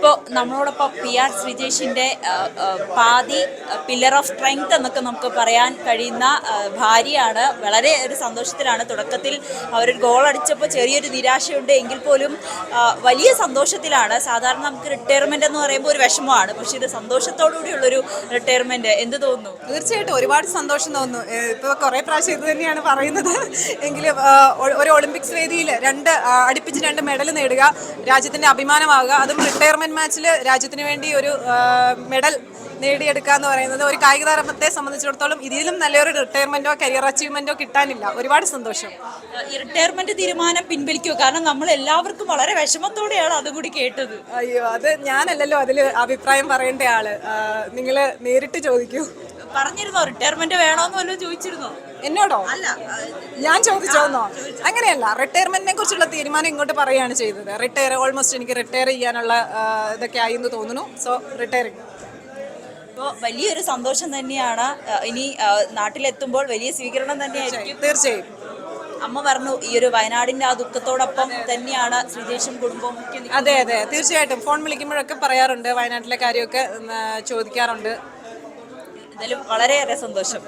ഇപ്പോൾ നമ്മളോടൊപ്പം PR ശ്രീജേഷിൻ്റെ പാതി പില്ലർ ഓഫ് സ്ട്രെങ്ത് എന്നൊക്കെ നമുക്ക് പറയാൻ കഴിയുന്ന ഭാര്യയാണ്. വളരെ ഒരു സന്തോഷത്തിലാണ്. തുടക്കത്തിൽ അവരൊരു ഗോൾ അടിച്ചപ്പോൾ ചെറിയൊരു നിരാശയുണ്ട് എങ്കിൽ പോലും വലിയ സന്തോഷത്തിലാണ്. സാധാരണ നമുക്ക് റിട്ടയർമെൻ്റ് എന്ന് പറയുമ്പോൾ ഒരു വിഷമമാണ്, പക്ഷേ ഇത് സന്തോഷത്തോടുകൂടിയുള്ളൊരു റിട്ടയർമെൻറ്റ്. എന്ത് തോന്നുന്നു? തീർച്ചയായിട്ടും ഒരുപാട് സന്തോഷം തോന്നുന്നു. ഇപ്പോൾ കുറേ പ്രാവശ്യം ഇത് തന്നെയാണ് പറയുന്നത് എങ്കിലും ഒരു ഒളിമ്പിക്സ് വേദിയിൽ അടുപ്പിച്ച് 2 മെഡൽ നേടുക, രാജ്യത്തിൻ്റെ അഭിമാനമാകുക, അതും റിട്ടയർമെൻറ്റ് മാച്ചിൽ രാജ്യത്തിന് വേണ്ടി ഒരു മെഡൽ നേടിയെടുക്കുക എന്ന് പറയുന്നത് ഒരു കായിക താരത്തെ സംബന്ധിച്ചിടത്തോളം ഇതിലും നല്ലൊരു റിട്ടയർമെൻറ്റോ കരിയർ അച്ചീവ്മെൻറ്റോ കിട്ടാനില്ല. ഒരുപാട് സന്തോഷം. ഈ റിട്ടയർമെന്റ് തീരുമാനം പിൻവലിക്കുക, കാരണം നമ്മൾ എല്ലാവർക്കും വളരെ വിഷമത്തോടെയാണ് അതും കൂടി കേട്ടത്. അയ്യോ, അത് ഞാനല്ലല്ലോ അതിൽ അഭിപ്രായം പറയേണ്ട ആള്. നിങ്ങൾ നേരിട്ട് ചോദിക്കൂ. പറഞ്ഞിരുന്നോ റിട്ടയർമെന്റ് വേണോന്ന് വല്ലതും ചോദിച്ചിരുന്നോ? എന്നോടോ? അല്ല, ഞാൻ ചോദിച്ചോന്നോ? അങ്ങനെയല്ല, റിട്ടയർമെന്റിനെ കുറിച്ചുള്ള തീരുമാനം ഇങ്ങോട്ട് പറയുകയാണ് ചെയ്തത്. ഓൾമോസ്റ്റ് എനിക്ക് റിട്ടയർ ചെയ്യാനുള്ള ഇതൊക്കെ ആയി എന്ന് തോന്നുന്നു. So retiring. ഇപ്പോൾ വലിയൊരു സന്തോഷം തന്നെയാണ്. ഇനി നാട്ടിലെത്തുമ്പോൾ വലിയ സ്വീകരണം തന്നെയായിരിക്കും. തീർച്ചയായും. അമ്മ പറഞ്ഞു ഈ ഒരു വയനാടിൻ്റെ ആ ദുഃഖത്തോടൊപ്പം തന്നെയാണ് ശ്രീജേഷും കുടുംബവും. അതെ, തീർച്ചയായിട്ടും. ഫോൺ വിളിക്കുമ്പോഴൊക്കെ പറയാറുണ്ട്, വയനാട്ടിലെ കാര്യമൊക്കെ ചോദിക്കാറുണ്ട്. എന്തായാലും വളരെയേറെ സന്തോഷം.